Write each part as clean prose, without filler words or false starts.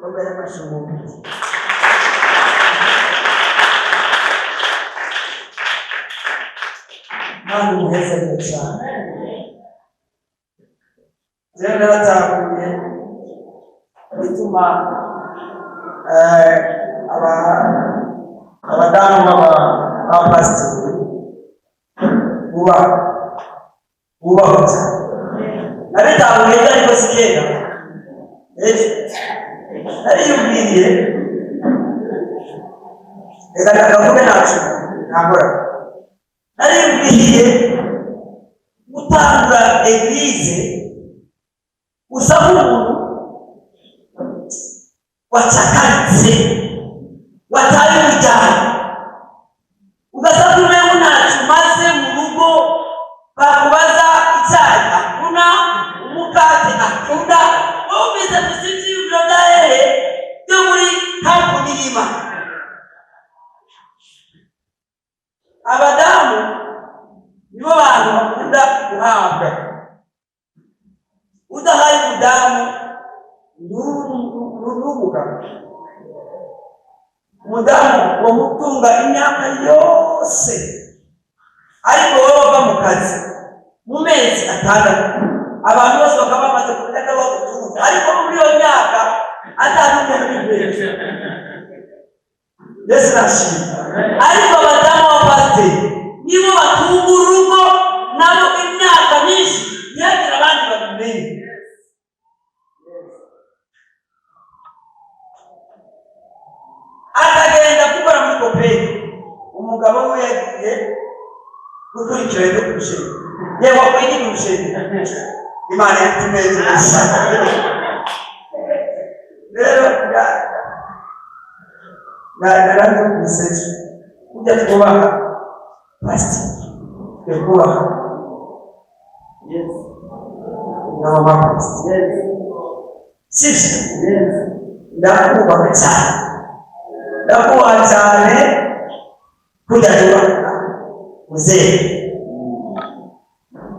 komera amashumu nandi muheze neza rero naratanguye bituma abadamu b'abapasitori bubaho cyane nabitanguye ariko si kera nariyumviriye reka ndakavuge ntacu ntakora nariyumviriye gutanga eglise usa nk'umuntu wacakaritse wataye umuryango ugasa nk'umuntu ntacu maze mu rugo bakubaza icyayi akuna umukate akunda wumvise gusinzi y'ibiro bya hehe byo muri kampu nirima abadamu nibo bantu bakunda guhabwa udahaye umudamu n'umugabo umudamu wamutunga imyaka yose ariko wowe wava mu kazi mu mezi atandatu abantu bose bakaba bamaze kumenya ko bagutunga ariko muri iyo myaka atandukanye n'imbere Yesu arashimwe ariko abadamu b'abapasiteri nibo batunga urugo nabo imyaka myinshi ntihagire abandi babimenye akagenda gukora muri koperi umugabo we yagiye gukurikira no kurushinga yewe wakwigi kurushinga Imana yatumeze neza rero naraje kubiseje ujya twubaha pasiteri twubaha yes mama pasiteri yes ndakubaha cyane ndakubaha cyane kujya twubaha muzee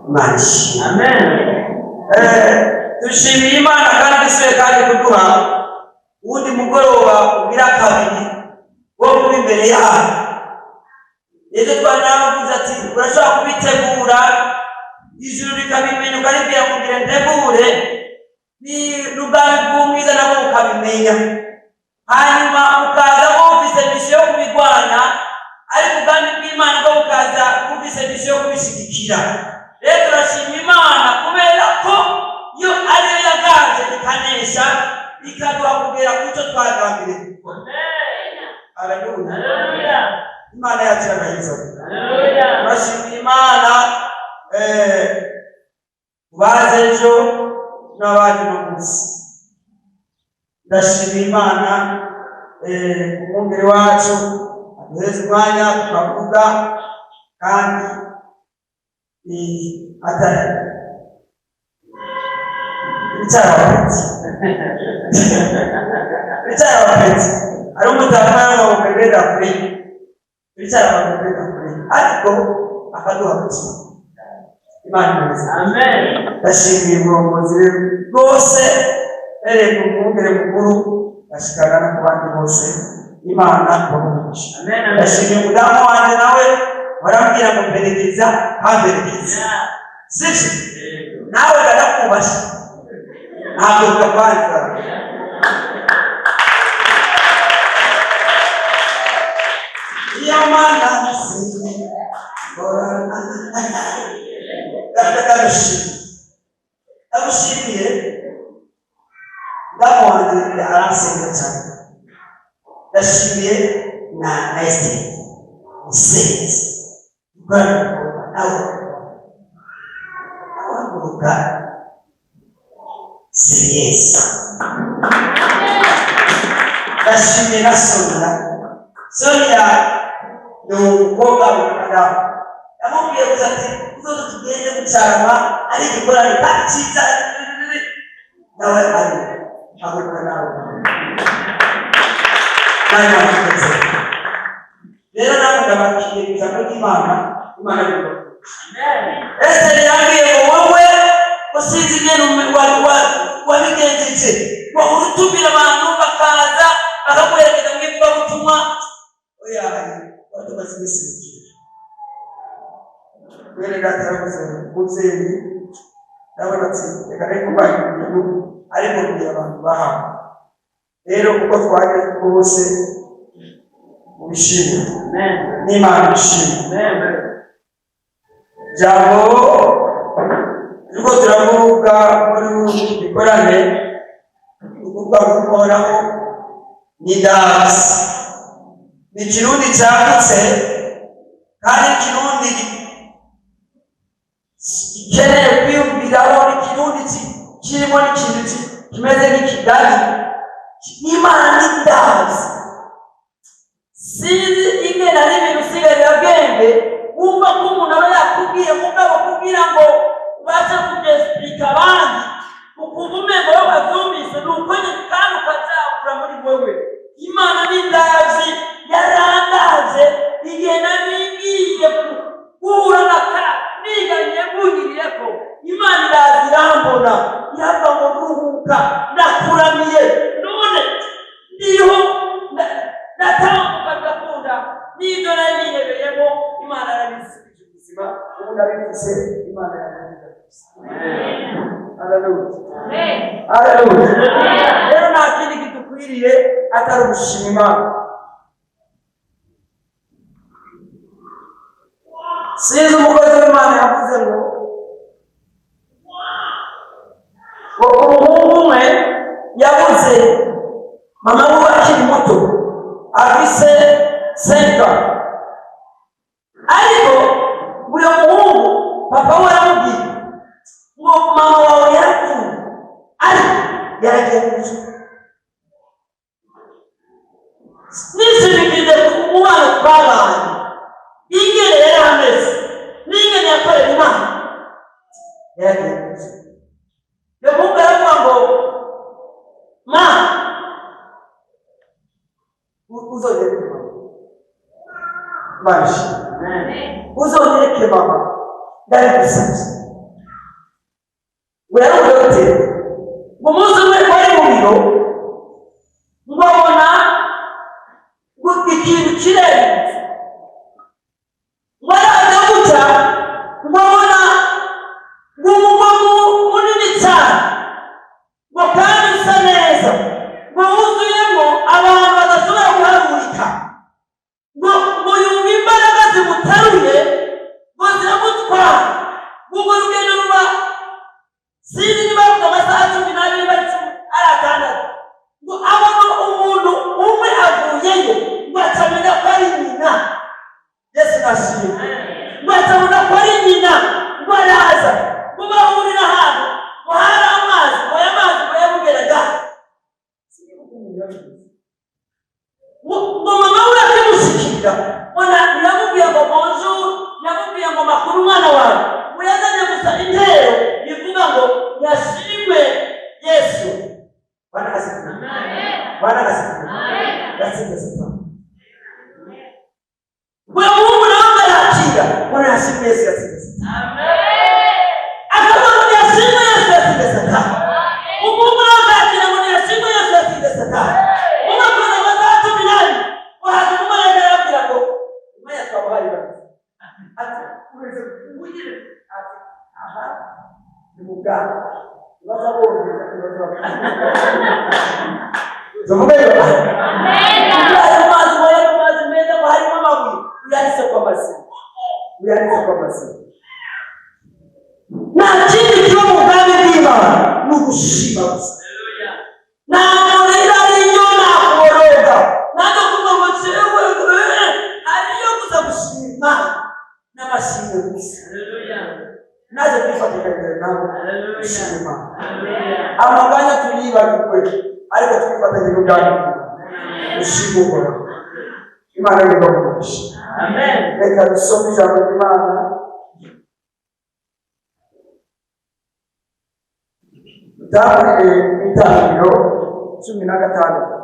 mashi amen dushimiye Imana kandi se kandi kuduha undi mugoroba ugira kabiri wo kuba imbere yawe rero twanavuze ati urashobora kubitegura ijuru rikabimenya ukaribwira kugira ntegure n'ubwami bw'umwiza nabwo ukabimenya hanyuma ukaza wumvise misiyo yo kubirwanya ariko ubwami bw'Imana bwo bukaza wumvise misiyo yo kubishyigikira rero turashima Imana kubera ko yo ariyo yaganje ikanesha ikaduha kugera ku cyo twagambiriye haleluya Imana yacu arayiza haleluya turashima Imana baze ejo n'abandi n'umunsi ndashima Imana umwungeri wacu aduheza umwanya tukavuga kandi atari icyarabapeti ari umutaka w'amabukagenda kuri icyarabapeti ariko akaduha gusa Imana neza amen ndashimiye umurongozi rwose erega umwungere mukuru ashikana no kubandi bose Imana bamugisha amen ndashimiye umudamu wanjye nawe barambwira ngo mperekeza hamperekeza sisi nawe barakubasha ntabwo ukabanza iyo Mana sinzi borana ndagushimiye ndamwanze arasenga cyane ndashimiye na Esther usenze bwana nawe awaguruka serious ndashimiye na Sonia n'umukobwa w'umugabo yamubwiye gusa ati uzoze tugende gucarama ari igikorane kandi cyiza nawe ari aguruka nawe rero nawe ndabakiye ijambo ry'Imana y'uko ese yambwiye ngo wowe usinzi ingene wabigenjeje wahora utumira abantu bakaza bakaguherekeza nk'ivugabutumwa. Oya watu basimisije wele datarabuze muzeni ndabona ati reka reka kubaye ariko kugira abantu baha rero uko twaje bose ubishimye n'Imana ishimye. Jambo nuko turavuga muri ikorane ukuvuga gukoraho ni dasi, ni Kirundi cyagutse kandi Kirundi gikeneye kwiyumviraho, ni Kirundi kirimo n'ikintu kimeze nk'ikigali. Imana ni dasi, sinzi ingena n'ibintu usigarira bwenge wumva ko umuntu aba yakubwiye mugabo kugira ngo ubashe kubyesipika abandi ukumva umwego wo bavyumvise ni uko nyine kandi ukazabura muri wewe. Imana ni ndazi yarandaze igihe nabigiye guhura niganye bunyiriyeko Imana irazi irambona yava ngo ruhuka ndakuramiye none ndiho ndatambuka ndakunda n'ibyo nari nihebeyemo Imana yarabisubije ubuzima ubu ndabifise. Imana yarabisubije. Haleluya, haleluya. Rero nta kindi kidukwiriye atari ugushima Imana. Sinzi umukozi w'Imana yavuze ngo umuhungu umwe yabuze mama we akiri muto afise senga, ariko uyo muhungu papa we aramubwira ngo mama wawe yarapfuye ariko yaragiye mw'ijuru. Nisibikije ku mwana twabaye ingene yari ameze n'ingene yakorera Imana yaragiye mw'ijuru. Yo muhungu aravuga ngo ma uzongereke mama bashi uzongereke mama ndabigusabye. Werarote ngo umunsi umwe wari mu biro ngabona ikintu kirenze waraza guca ngabona ngumugomu munini cyane ngo kandi usa neza ngo wuzuyemo abantu badashobora guhagurika ngo yumva imbaraga zimutaruye ngo ziramutwara ngo rugendo ruba sinzi niba ruva amasaha 12 bari 16 ngo abona umuntu umwe avuyeyo ngo atamenya ko ari nyina. Yesu nashimye. Ngo atamenya ko ari nyina ngo araza ngo bahurira ahantu ngo hari amazi ngo aya mazi ngo yamugeraga ngo mama we akimushikira ona yamubwiye ngo bonjour, yamubwiye ngo makuru mwana wawe ngo yazanye gusa intero ivuga ngo yashimwe Yesu. Bwana asifiwe. Amen. Bwana asifiwe. Amen. Asifiwe. Kwa Mungu naomba yakira. Bwana asifiwe. Yesu asifiwe. Amen. Akawa yashimwe Yesu asifiwe. Amen. Mungu naomba yakira ngo yashimwe Yesu asifiwe. Mungu kwa wazatu bilali wa hakuma yanabira ngo umaya twabahari bati ati uweze kugire ati aha ni muganga bazabonye Zomugero. Amen. Mazi meza bahari mamabuye uyarise kwa mazina. Uyarise kwa mazina. Na kindi kiwa mugambi bw'Imana n'ugushima gusa. Haleluya. Na morera riyo na koroga. Nado kuva ngo cewe ariyo gusa gushima n'amashimwe gusa. Haleluya. Naje kwifatikanya nawe. Haleluya. Haleluya. Amaganya turibagirwe ariko twifatanye n'ubwami. Ushimwe Imana y'Umugisha. Amen. Reka dusome ijambo ry'Imana. Itangiriro 15.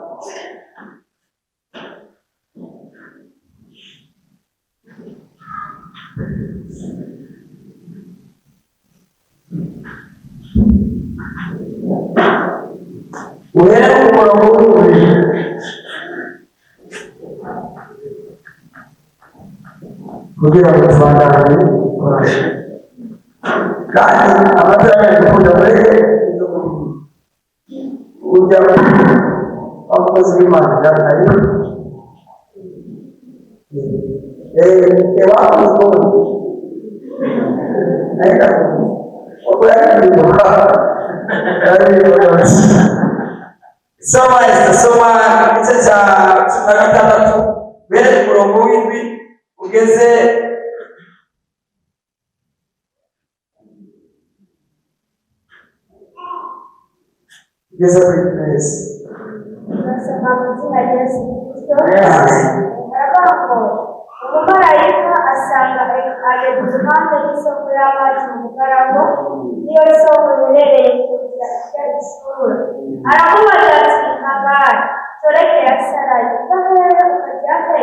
uhere ku murongo w'ukuri kugira ngo tubandane korashe kandi amatara y'urukundo muri ujya abakozi b'Imana ari soma igice cya cumi na gatandatu uhereye ku murongo w'indwi ugeze kuri Yesu. Nasema muzina Yesu Kristo. Arabaho umumarayika asanga ageze iruhande y'isoko y'amazi mu mugarago niyo soko iherereye ku ishuri. Aramubaza ati Hagari torekera Sarayi ugahere ukajya he?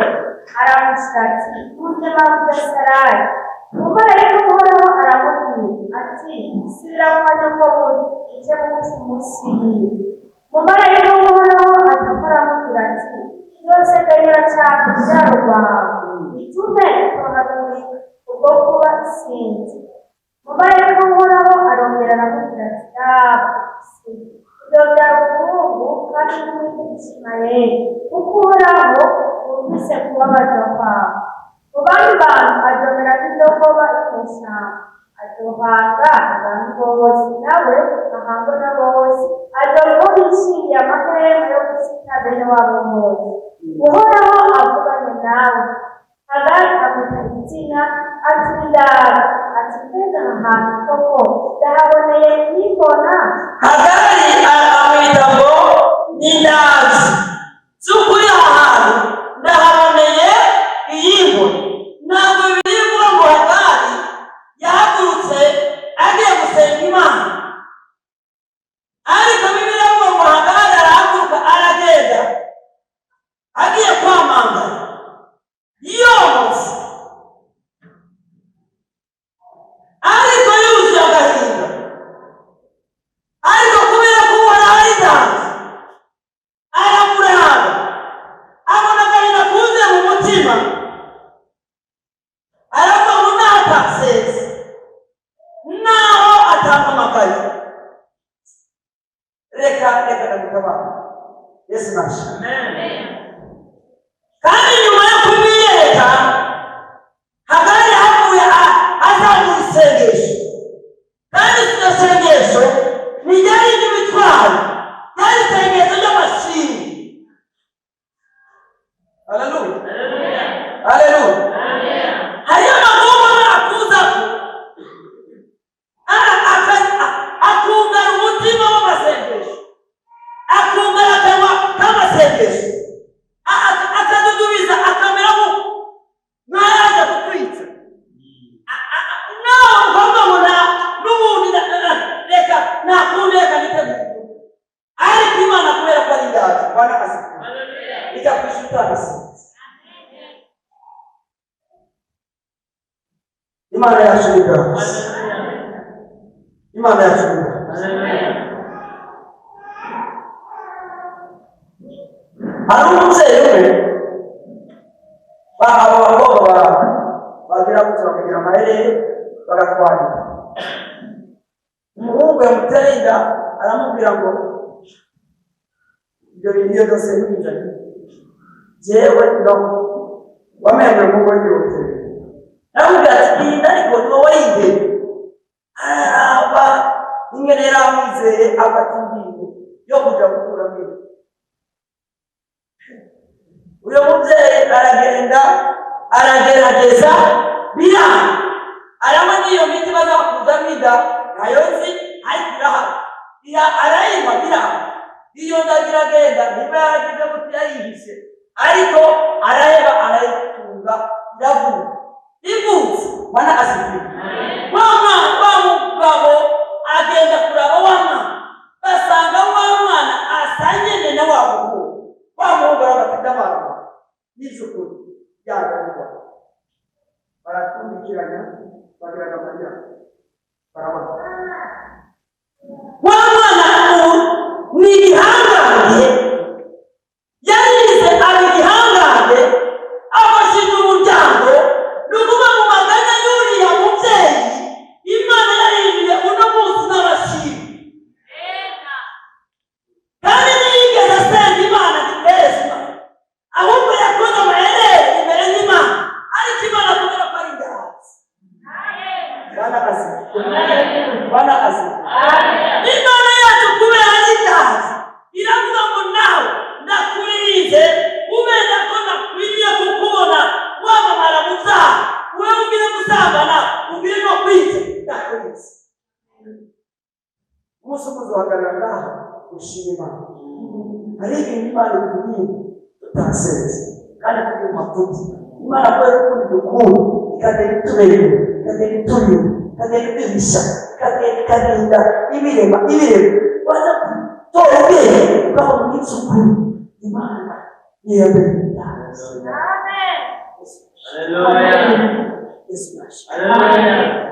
Aramushira ati ntuze mpamvu ya Sarayi. Umumarayika uhoraho aramubwira ati subira kwa nyokobukwe uje munsi yiwe. Umumarayika uhoraho aramubwira ati yose ndahera cyane urubyaro rwawe bitume utoragurika ubwo kuba isinzi. Umumarayika uhoraho arongera aramubwira ati yaba uzobyara umuhungu kandi n'umwite Ishimayeli kuko uhoraho wumvise kubabaza kwawe. Mu bandi bantu azomera nk'indogoba y'ishyamba azohanga abantu bose nawe ahangwe na bose azovuga ishingiye amahema yo gusita bene wabo bose. Uhoraho avuganye nawe. Hagari amuta izina ati ndaba ati mbega aha hantu koko ndahaboneye nkibona. Hagari amwita ngo ni ndazi z'ukuri aha hantu ndahaboneye iy'imboni. Ntabwo birivuga ngo Hagari yahagurutse agiye gusenga Imana, ariko Bibiliya ivuga ngo Hagari arahaguruka aragenda agiye kwamanga yose, ariko yuzuye agahinda. Ariko kubera ko Uhoraho ari ndazi aramuraba, abona agahinda kuzuye mu mutima, aravuga ngo naho ataseze naho atampamagaye reka ndamutabara. Yesu nashimwe. Kandi nyuma yo kubiyereka Hagari yahavuye azamura isengesho, kandi iryo sengesho ntiryari iry'imitwaro, ryari isengesho ry'amashimwe. Haleluya, haleluya. Hariyo amagomba akuzako akungana umutima w'amasengesho, akungana akanwa k'amasengesho, akadudubiza akamera nk'ayaje kutwica. Nawe ukavuga ngo n'ubundi reka nakundi reka nitegure, ariko Imana kubera ko ari ndazi Bwana asifiwe ikakwisha utanasinze. Imana yacu ni ndazi, Imana yacu ni ndazi. Hari umubyeyi umwe abo bakobwa bagira gutya bakagira amaherere bagatwarira. Umuhungu yamuteye inda aramubwira ngo ibyo bintu iyo byose ntibinjanye jewe no wamenye umuhungu yose. Aramubwira ati iyi nda ariko ni wowe yindeye. Araraba ingene yari amwizeye afata ingingo yo kuja gukuramo inda. Uyo mubyeyi aragenda aragerageza biranga, aranywa n'iyo miti bazakuzamo inda nayo nzi ariko irahari, arayinywa biranga. Iyo ndagira agenda niba yaragize guti yayihishe, ariko araheba arayitunga iravuga ivutse. Bwana asifiwe. Wa mugabo agenda kuraba wa mwana, basanga wa mwana asanye na wa muhungu. Wa muhungu arabafite abana n'izukuri byarangwa, baratundikiranya bagiraga Mariya barabona. Wa mwana ni igihanga gushima hari ibintu Imana ikubwiye tutasenze kandi turi mu mafuti. Imana kubera urukundo idukunda ikagenda itureba, ikagenda ituriwe, ikagenda iduhisha, ikagenda ikarinda ibirema waza gutora ubwenge ukabona umunsi ukuri. Imana niyo yabirindira. Amen. Hallelujah. Yesu nashe. Hallelujah.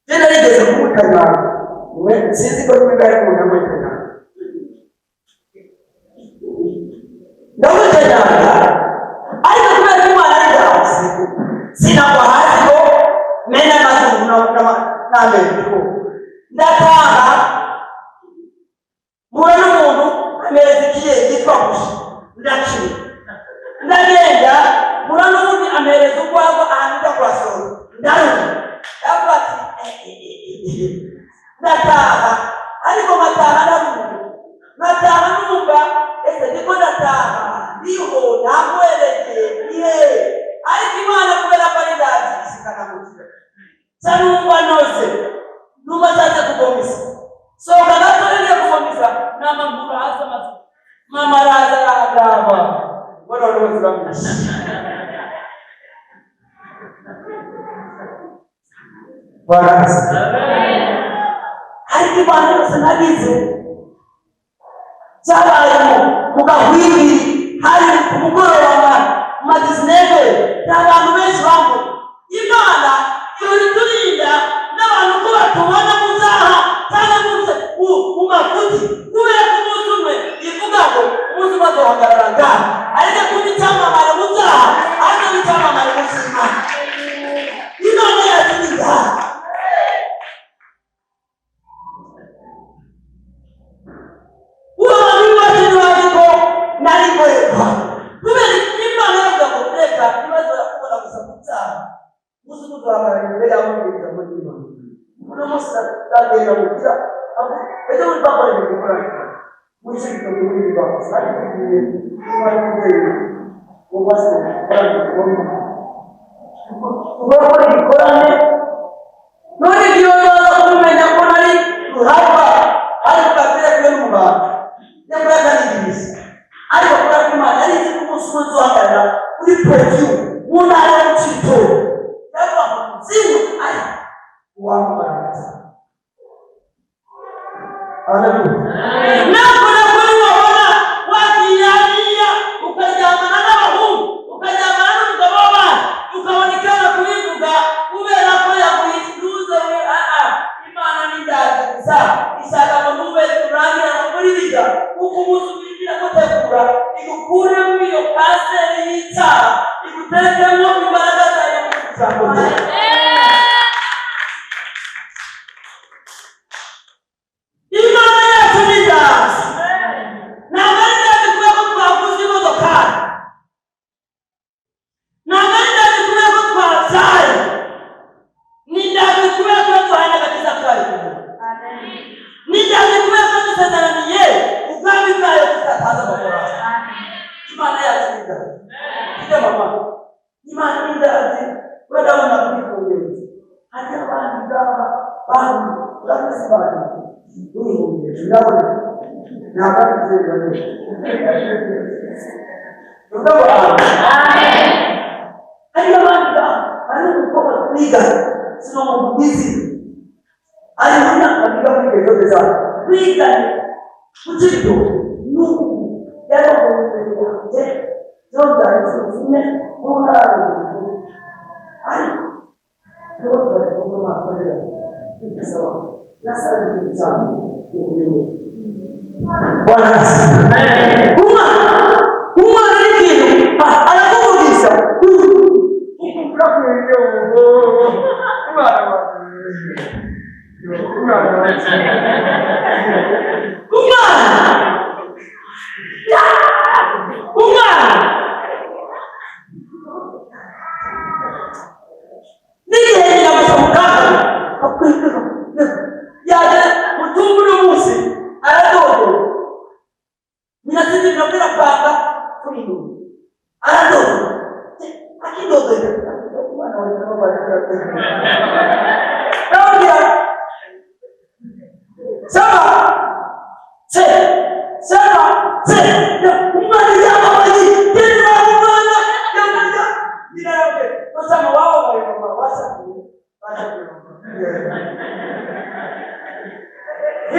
Tena nigeze kumukanya sinzi ko nimugari mu namukanya ndamukanya ariko kubera ko Imana ari hasi sinagwa hasi ko mena amazu n'amenyo ndataha mura n'umuntu amereza ikiye yitwa gusa ndakiri ndagenda mura n'undi amereza urwagwa ahantu ujya kuhasora ndaruka yavuga ati ndataha ariko nkataha numva ese niko ndataha ndiho ntamwerekeye ariko Imana kubera ko ari ndazi isikana mutwe sa numva nose numva zaze kuvomisa soka gato ngiye kuvomisa namambura hasi amazi mama araza aragaba mbona nose bamwishe barasa ariko Imana yose nagize cyabayemo mugahwibiri hari ku mugoroba madizineve n'abantu benshi bambu Imana ihora iturinda n'abantu ko batubona muzaha cyangwa mu mafuti kubera ko umunsi umwe ivuga ngo umunsi umwe azohagarara ngaha ariko kuba icyamamare muzaha ariko n'icyamamare muzima. Imana yaturinda.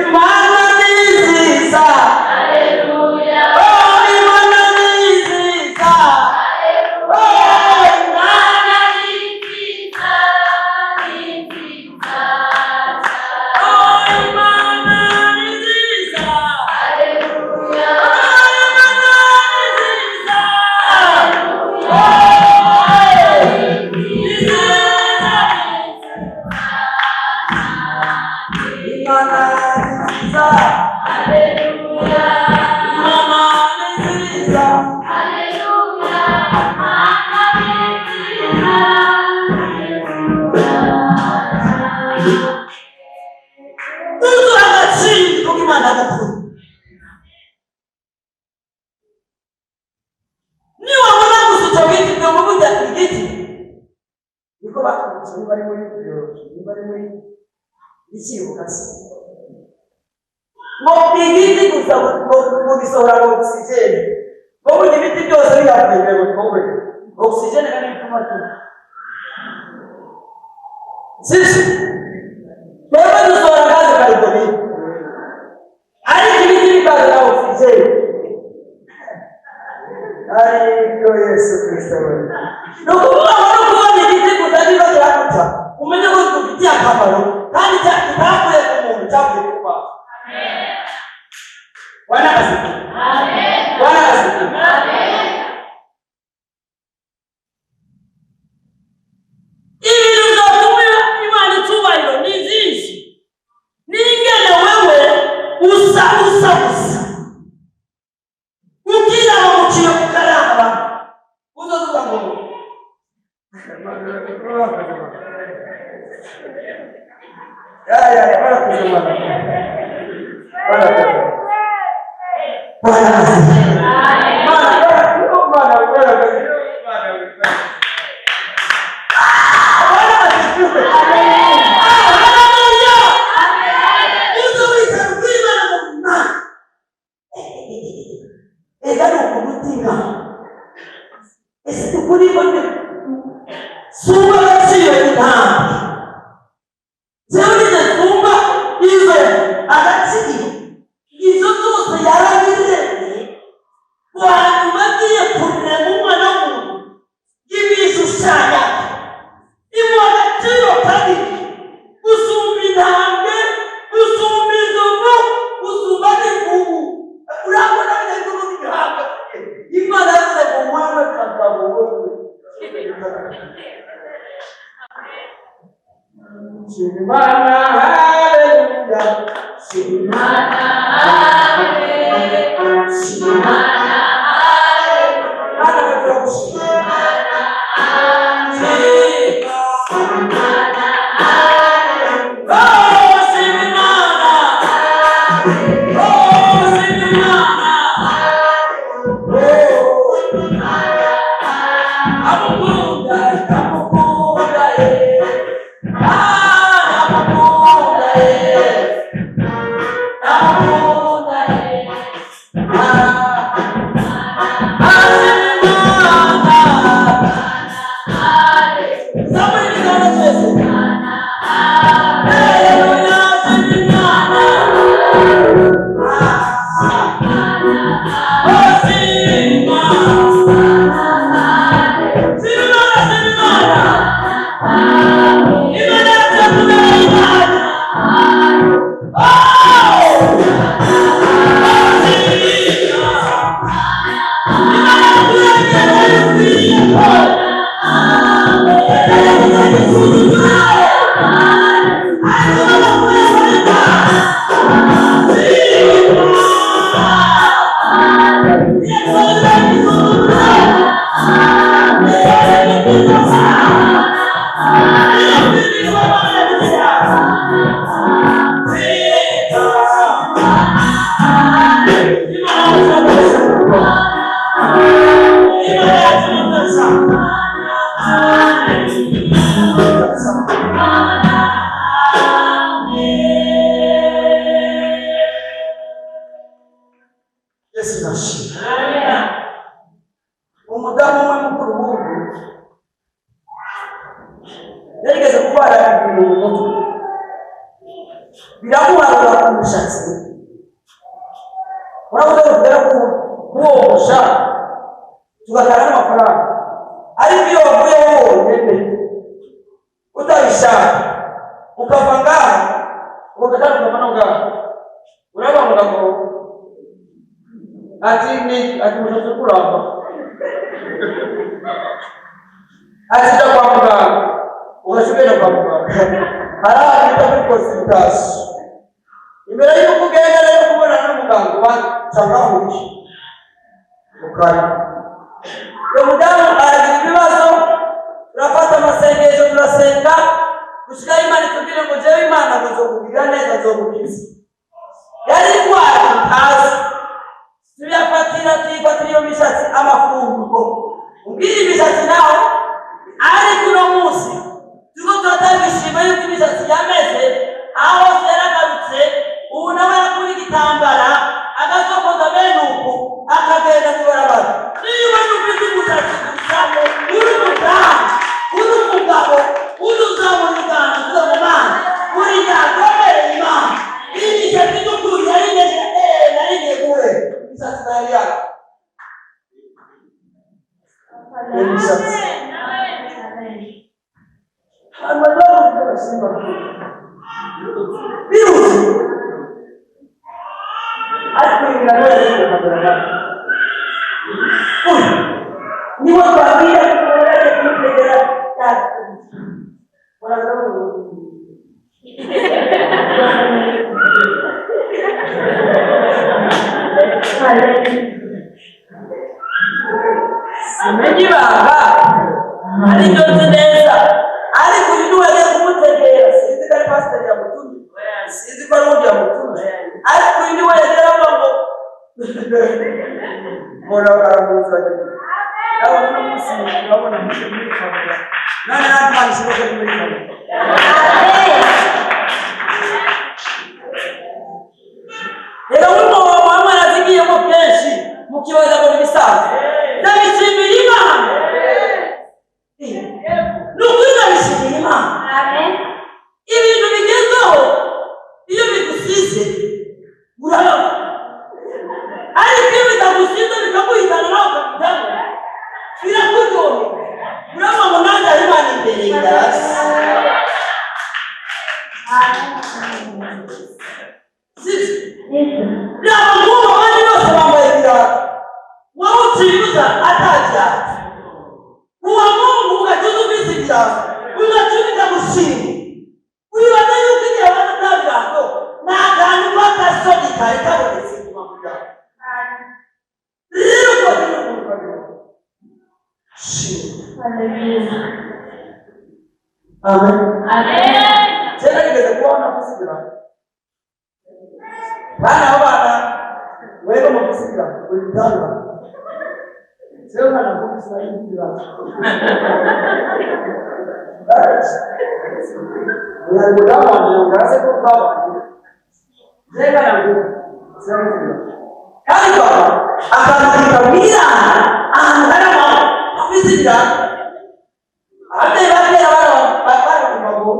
Imana ni nziza. Haleluya. Oh, Imana ni nziza. Haleluya. Oh, Imana ni nziza, ni nziza. oh, Imana ni nziza. Haleluya. igiti gusa mu bisohora oxygene ngo burya ibiti byose birakwiriye ngo twumve oxygene kandi bituma tuba sisi twebwe dusohora gaze carbonique ariko ibiti bikazana oxygene ariko Yesu Kristo ni ukuvuga ngo no kubona igiti gusa niba kiraguca umenye ko dufitiye akamaro kandi cyavuye ku muntu cyavuye ku Mana. Bwana asifiwe. Amen. Bwana asifiwe. Amen. Ibintu byatuma Imana icyubahiro ni byinshi. Ningene wewe usa. Ugira ngo muciye kukaramba. Uzozuba ngo. Ya, bwana kusema. Bwana kusema. biramuharura ku mushatsi kuvana ngaho urabavuga ngo ati umushatsi uri kuramba ati jya kwa muganga urashobora kwa muganga hari ahantu bita muri consultation imbere y'uko ugenda rero kubonana n'umuganga ubaca uje ukari uyu mudamu aragira ibibazo turafata amasengesho turasenga gushikaho Imana itubwire ngo jewe Imana ngo nzokugirira neza nzogukiza yari indwara tutazi tuyifatira iyo mishatsi amafunguro ubwira imishatsi nawe ariko uno munsi turiko turatangishima yuko imishatsi yameze aho hose yaragarutse ubu nawe yakura igitambara agasokoza bene uku akagenda kubarabara niba nufite umushatsi gusa uri umudamu uri umugabo uri uzamura ibiganza uza mu mana uri nyagomereye Imana iyi mishatsi n'ukuri yari imeze nari ngiye kure imishatsi nayo yaka imishatsi biruzi ariko ibintu niwe twabwira kukorera kumutegera simenye ibanga ari ryose neza ariko uyu niwe agiye kumutegera sinzi ko ari pasiteri yamutumye sinzi ko ari undi yamutumye ariko uyu niwe yagiye avuga ngo mbona baramuzanye nawe uno munsi urabona muri kamera none natwe twahisemo ko muri kamera reka nk'uko waba arazigiyemo kenshi mu kibazo ngo n'ibisanzwe ndabishimira Imana ni ukuri ndabishimira Imana ibintu bigezeho iyo bigusize urabona ariko iyo bitagusize bikaguhitana nawe ukabijyamo birakuryohera urabona ngo nanjye ari Imana imbere ndasi yaba nk'ubu abandi bose bambaye ibirato wowe ucibuza atajya uwa Mungu ugacuza ufise ibirato ugacuza ikagushima wibaza yuko igihe waba utabirato ni akantu k'agasoni kari kabonetse inyuma mu birato rero ubwo ni umuntu shima amen cyera nigeze kubona kusigira bana abana wewe mu kusigira uri dana sio kana kusigira ingira ya mudama ndio ngase ko baba zeka na nguvu kandi baba akamubwira angana mama kusigira ate bakera bana babo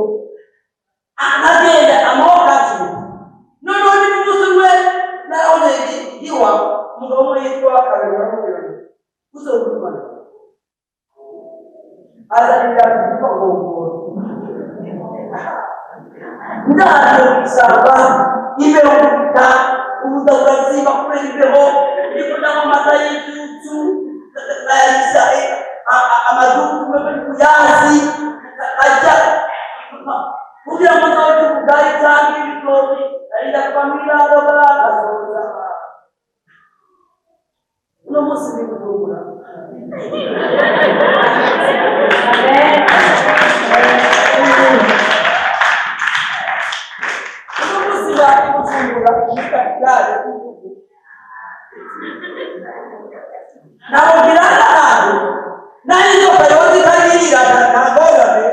anagenda amokati nono ni muzumwe naone iwa mugomwe yitwa kabera mubiro kuzo kumana azalira kuko ndaro saba ibe okuta ubudaburaziba kure ibeho ikunda mu mata y'itutu ayisa amaduku bari kuyazi ajya kugira ngo nawe ubugari cyangwa ibitoki arinda kwamira bagasoza uno munsi bikugura uno munsi bakugura ukatare naho birahari nayo kayozi kabirira kagorane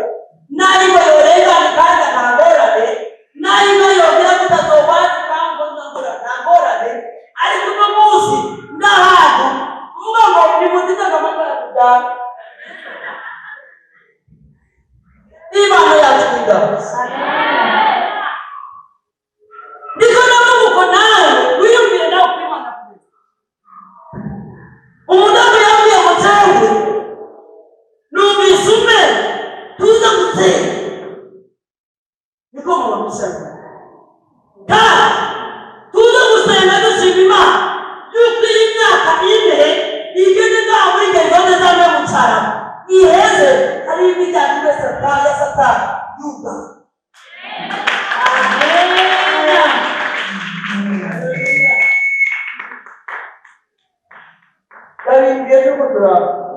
nayo yorega kandi kagorane nayo yogera kutazobati kandi kagorane ariko uno munsi ndahantu uvuga ngo ni muzika kamagara kudana Imana yakinda niko namuko nawe wiyumvire nawe kwimana kubiza umudamu yabwiye mucenge numvise umwe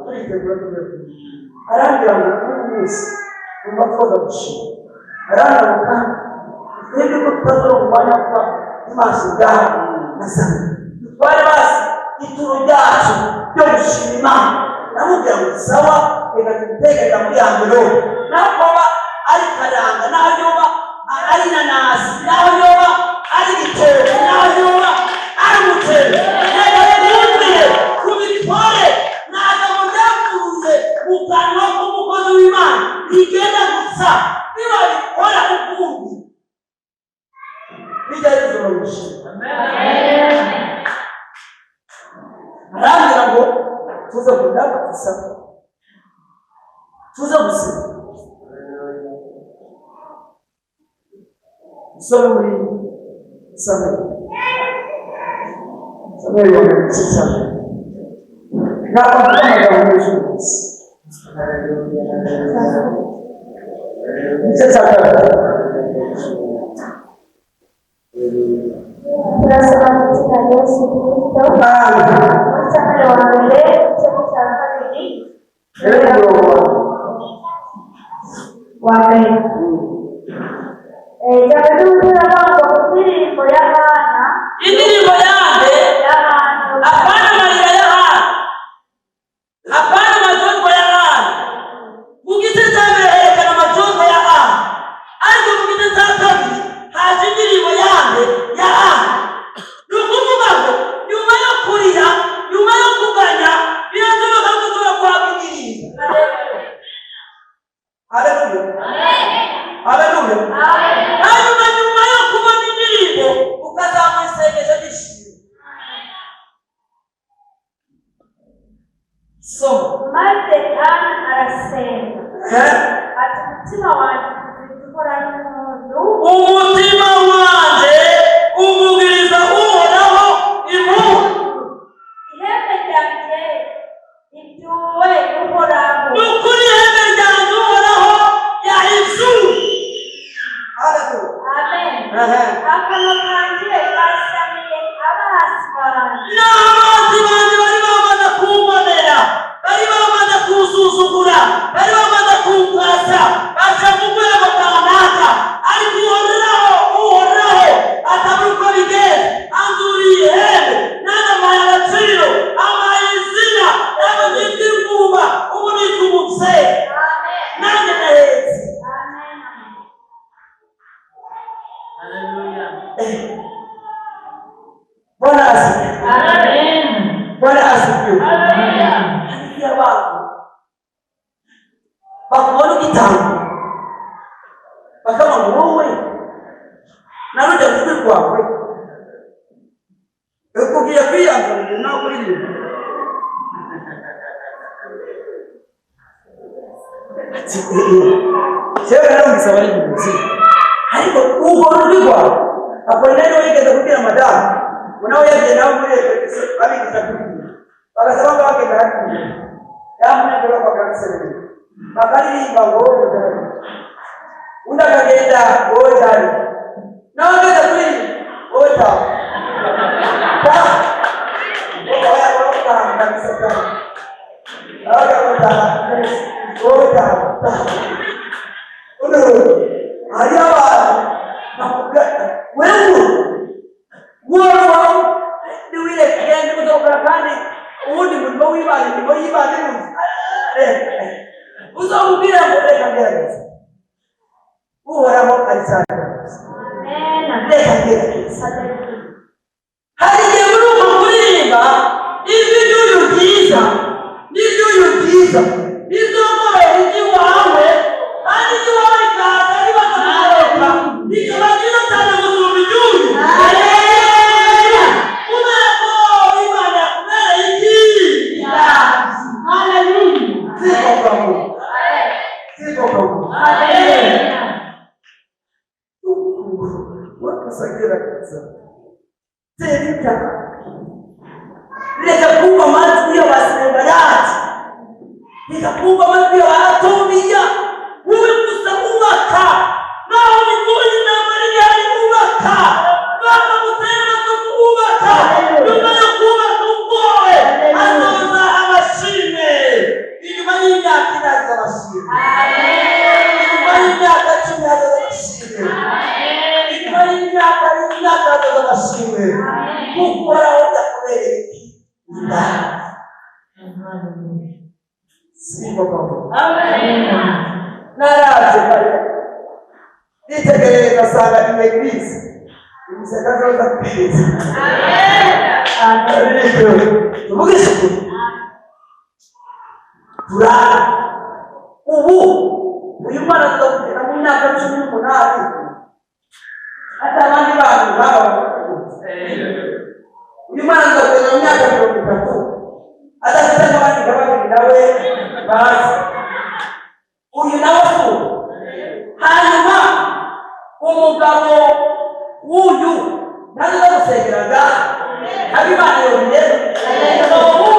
turitegura arambwira ngo uyu munsi numva twoza gushima arambwira ngo kandi twebwe ko tutazora mu mwanya kuba amaso bwawe nasanga dutware basi ituro ryacu ryo gushima Imana namubwira ngo sawa reka tugutegereza muri amvelope naho kuba ari karanga naho yoba ari inanasi naho yoba ari igitoki naho yoba ari umuceri kubitware ntabwo byavuze mu kanwa k'umukozi w'Imana bigenda gusa niba bikora ukundi bijya bizora gushima. Arambwira ngo tuze kudabatisa tuze gusiba usome muri Samweli wa mbere ntabwo mvuga amagambo menshi gusa igice cya kabiri turasaba mu izina rya Yesu Kristo muri Samweli wa mbere igice cya kabiri wa mbere cyane n'ubwira ngo indirimbo y'Abana indirimbo yande apana marira y'Abana apana majongo y'Abana mu gice cya mbere herekana amajongo y'Abana ariko mu gice cya kabiri haje indirimbo yande y'Abana ni ukuvuga ngo nyuma yo kurira nyuma yo kuganya birashoboka ko ushobora guhabwa indirimbo. Haleluya. Hanyuma nyuma yo kubona indirimbo ukazamuha isengesho ry'ishimwe. maze Hana arasenga ati umutima wanjye ukora n'umuntu umutima wanjye umubwiriza uhoraho impuhwe ihembe ryanjye ribyuwe uhoraho ni ukuri ihembe ryanjye uhoraho yahizuye. amen akanwa kanjye kasamiye abahasi banjye n'abanzi banjye bari bamaze kumbonera bari bamaze kunsuzugura bari bamaze kunkasa baca mu rwego kanaka ariko uhoraho atabura uko bigenza anzuriye ihembe n'anamuhaye agaciro amuhaye izina ntabwo nitwa ingumba ubu nitwa umubyeyi nanjye ndahetse. Bwana asifiwe. Bwana asifiwe. Haleluya. Abantu bakubona ugitanga bakaba ngo wowe narujya kujwi kwawe ukugiye kwiyanzurira nawe kuririmba shewe narumvise abari mu muziki ariko ubwo rujwi rwawe Apolinari wigeze kubwira madamu ngo nawe yagiye nawe muri repetition abigisha kuririmba bagasaba ngo bagenda hariya yamunegura bakabiserera bakaririmba ngo undi akagenda wowe cyane nawe ageze kuririmba wowe cyane hari abantu wewe niwile kugenda kuzokora kandi ubundi murimo w'Imana ndimo y'Imana uzamubwira ngo reka ngerageze uhoraho ari cyane reka ngerageze. Hari igihe muri uko kuririmba ijwi ry'uyu bwiza n'iry'uyu bwiza rizongorera iry'iwawe kandi iry'iwawe rikaza ribaza kugaruka rikaba ryiza cyane gusumba iry'uyu kubera ko Imana yakubereye iki? Reka kumva amajwi y'abasenga yacu reka kumva amajwi y'abatumiya wowe gusa ubaka naho bigoye intambara ihari ubaka bava gutera no kubaka nyuma yo kubaka ubwowe azoza amashimwe kukoraho yakubereye indani. Siko koko. Naraje kare. Nitegereza sanga imegrisi. Imisakazo za pili. Tuvugishe ukuri. Turara. Ubu uyu mwana tuzakugera mu myaka 18. Hata abandi bantu baba uyu mwana tuzakugera mu myaka 30. Adafite n'abandi nawe bazi. Uyu nawe hanyuma umugabo w'uyu nazo gusengeraga abimana yongeye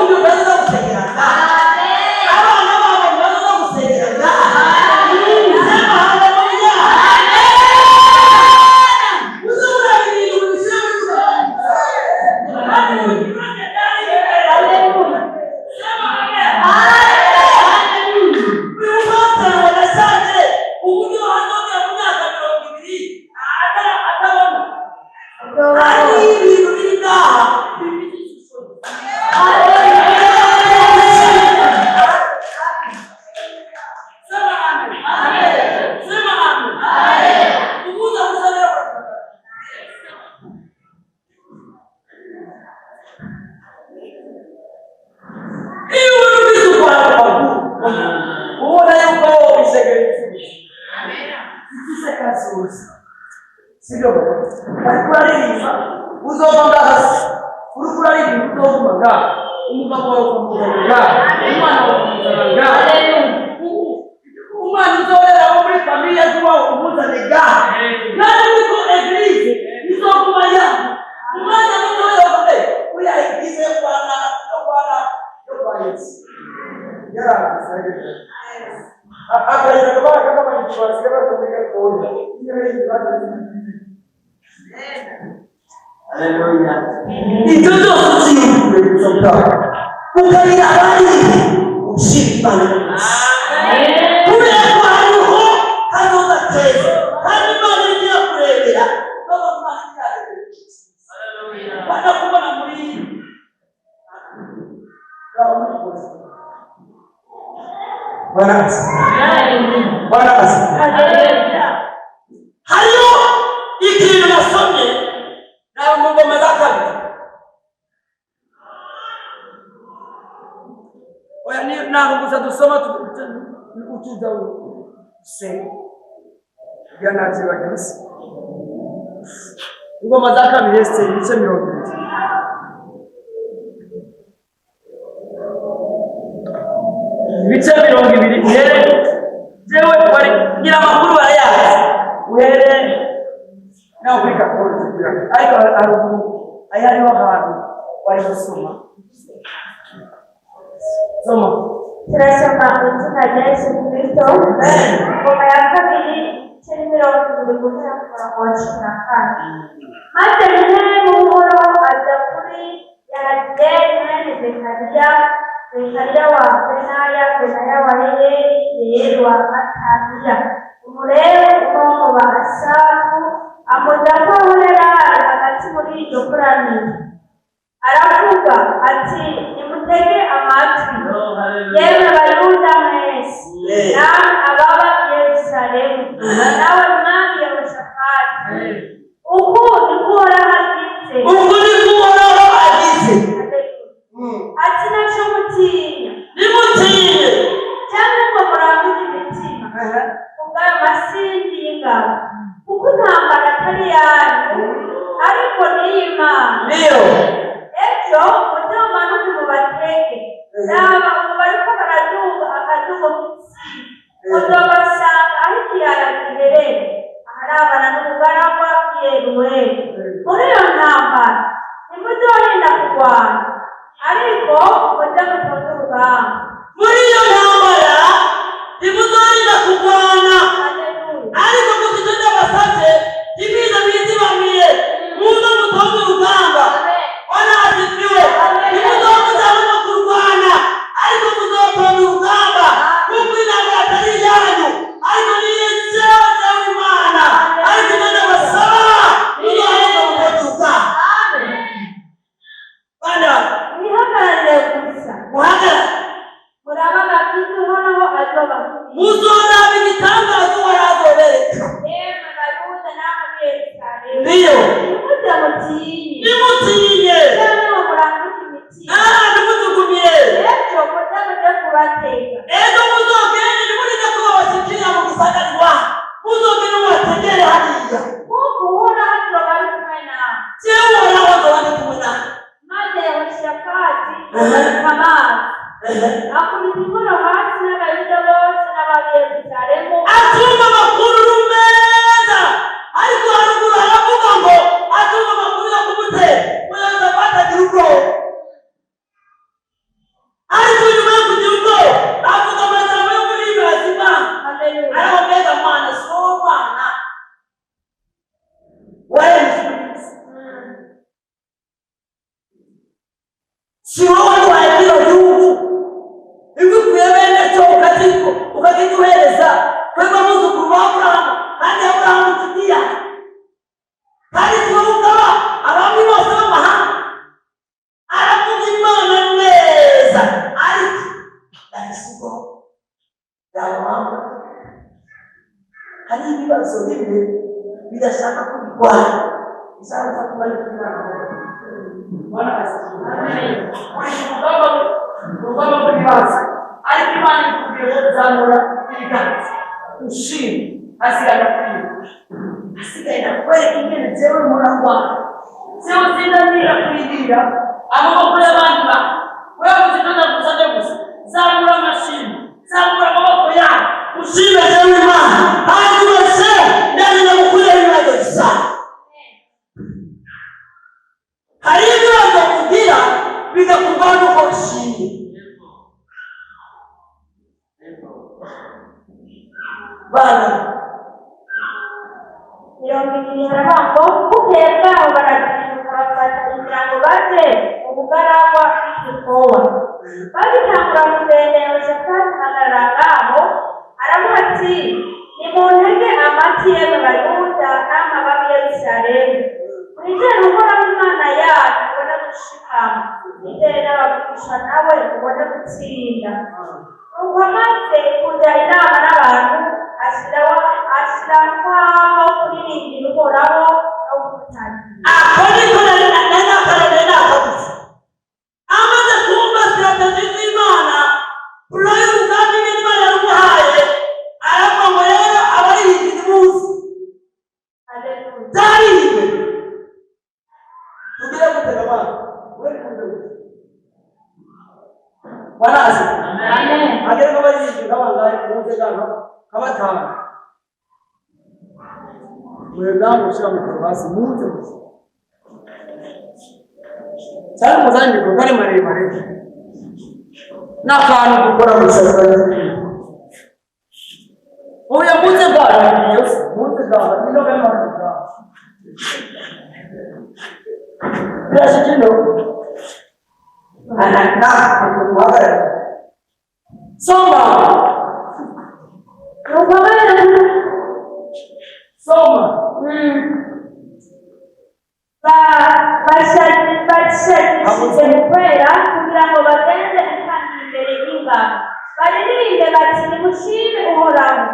uyu nazo gusengeraga abana babo nazo gusengeraga sema haleluya uzura ibintu bishyira haleluya itu bukan abadi ushirikana kule kwaho kazoza keza kandi Imana igiye kurebera baba Imana igiye bana kubona muri bana hariyo ikintu nasomye nawe mu ngoma za kabiri. Oya ni ntabwo gusa dusoma utuza se yanaze bagise ingoma za kabiri se ibice 20. Ibice 20 jewe bari ngira makuru barayazi uhere nawe kwika kugira ariko arubu ayariho hantu bari gusoma soma turasoma izina rya Yesu Kristo ngoma ya kabiri cy'imirongo guhera ku murongo wa 14. Maze rimwe Uhoraho aza kuri Yahadieli mwene Zekariya wa Benaya wa Yeyeli wa Mataniya umulewi wo mu ba Asafu amuda ko ahorera hagati muri iryo koraniro aravuga ati nimutege amatwi yemwe Bayuda mwese namwe ababa i Yerusalemu nawe mwami Yehoshafati uku niko Uhoraho agize ati nacyo mutinya nimutinye cyangwa ngo murambuze imitima kubw'ayo masindi y'ingabo kuko intambara atari yanyu ariko n'iy'Imana. Ejo mujye mumanuke mubatege naba ubu bariko baraduga akadugo k'isi muzobasanga aho ikiyaya giherereye aharabana n'umugaragwa Yeruweli. Muri iyo ntambara ntimuzorinda kurwana ariko mujye mutonde urugamba. Muri iyo ntambara ntimuzorinda kurwana ariko muzitende abasavye ibiza bizibamiye muze mutonde urugamba. Bwana asifiwe. Ntimuzomuzabona kurwana ariko muzotonda urugamba kuko intambara atari yanyu ariko ni y'Imana w'Imana ariko imana basaba muzoheza mutonde urugamba. si wowe waduhaye kino gihugu ibyo ukwiye bene cyo ukakiduhereza twebwe muzukuru wa Aburahamu kandi Aburahamu inshuti yacu kandi tuba ukaba abami bose b'amahanga aravuga Imana neza ariko arisugo yamuhanga hari ibibazo bimwe bidashaka kubirwanya bizaza kuba ari kumwana Bwana asifiwe. Amen. Urugamba rw'ibibazo ariko Imana ikubwiye ko tuzamura ibiganza ushime asigaye kwibuka asigaye nakwereka ingene jewe murangwana jewe sindanira kwirira amaboko y'abandi bantu wewe uzitona gusabye gusa zamura amashimwe zamura amaboko yawe ushime jewe Imana handi wese ndani na mukuru y'Imana sana hari ibibazo kugira bigakuvana uko ushimye bana Mirongo bukeye bwaho barazinduka bafata inzira ngo baje mu bugaragwa bw'igikowa bagitangura kugendera Shafati ahagarara ngaho aravuga ati nimuntege amatwi yemwe Bayuda n'amababi y'Abisirayeli mwizere Uhoraho Imana yanyu mubone gushikama mwizere n'abavugisha nawe mubone gutsinda nuko amaze kujya inama n'abantu ashyira kwabo kuririmbira Uhoraho no gutagira ako niko nanakarane nakabuze amaze kumva sitrategi z'Imana kuri uyu mugambi w'Imana yamuhaye aravuga ngo rero abaririmbira umunsi zaririmbe tugire gutega Imana warazi agere ko baririmbira abangahe umunsi gano kabatanga mwebwangu ushira mu kurasi munsi gusa cyane muzanyi ko kare maremare n'akantu gukora gusa uya munsi bwara yose munsi bwara niyo bema bwara birashikino na kuwagara soma soma bashyize mu kwera kugira ngo bagende kandi imbere y'ingano baririmbe bati nimushime Uhoraho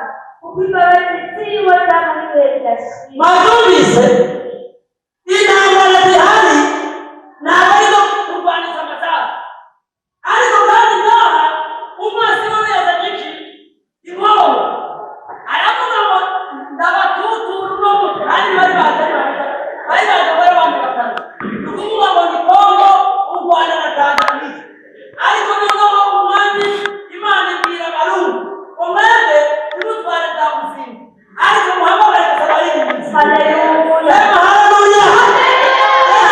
kuko imbabazi ziwe zamuriwe zidashira mazumvise intambara zihari ntabwo arizo kurwaniza amasaha ariko kandi ngaha umwasi we yazanye iki inkoho aravuga ngo ndabatutura uno mutwe kandi bari baza bari bandi batanu ni ukuvuga ngo ni Kongo u Rwanda na Tanzania ariko noneho umwami Imana ibwira Abarundi ngo mwebwe nimutware za muzinga ariko muhamagare gusa abaririmbyi Haleluya haleluya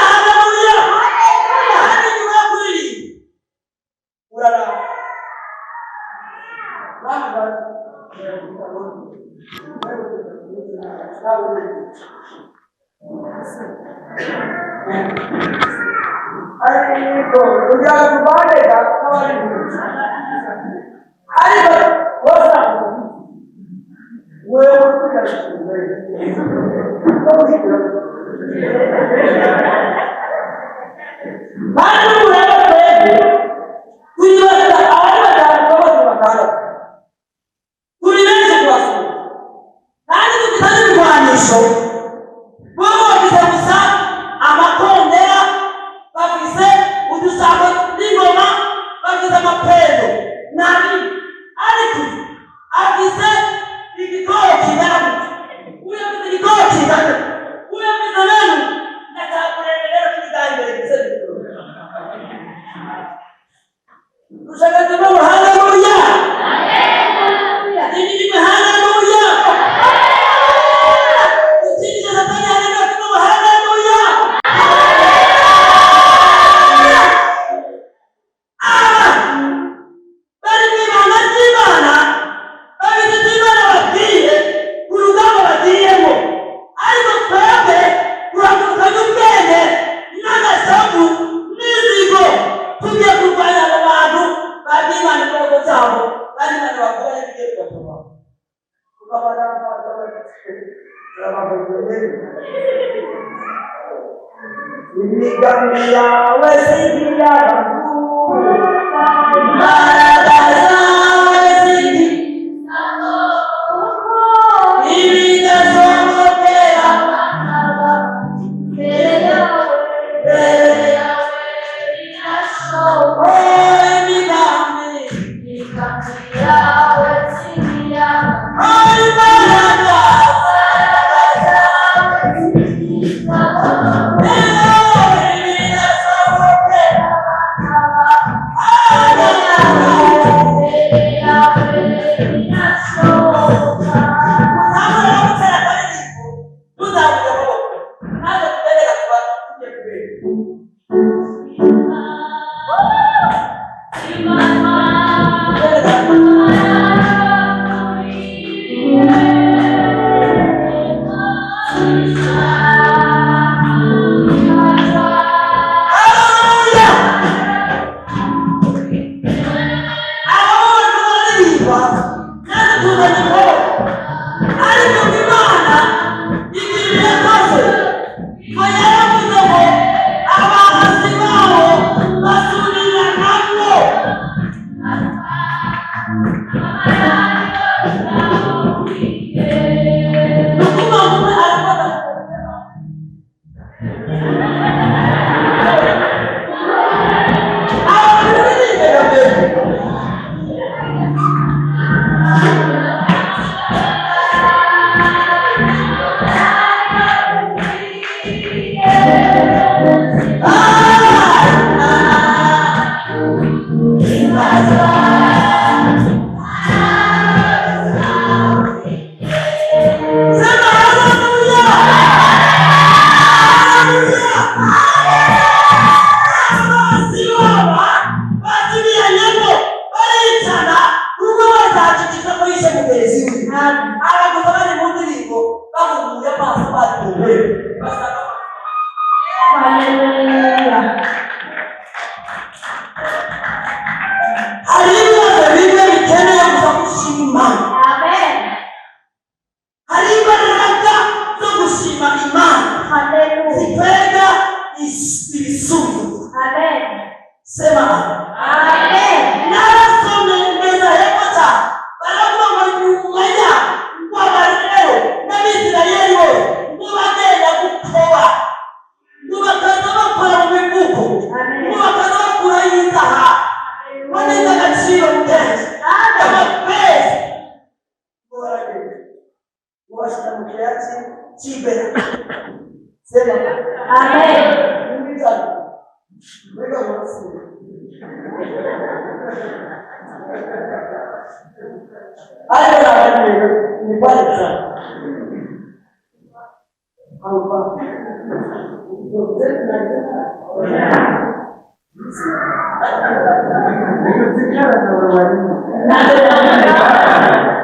haleluya hadi nyuma ya kuririmba uraraba ariko ujyakubandeka n'abaririmbyi ariko wasa wewe kuyashinzwe bari ureba twebwe kuyibaza abari batanu bose batandatu turi benshi kubasura kandi dufite n'ibigwanisho bo bafise gusa amakondera bafise udusako n'ingoma bafise amapendo nani imigambi yawe sigira abakuru Nada.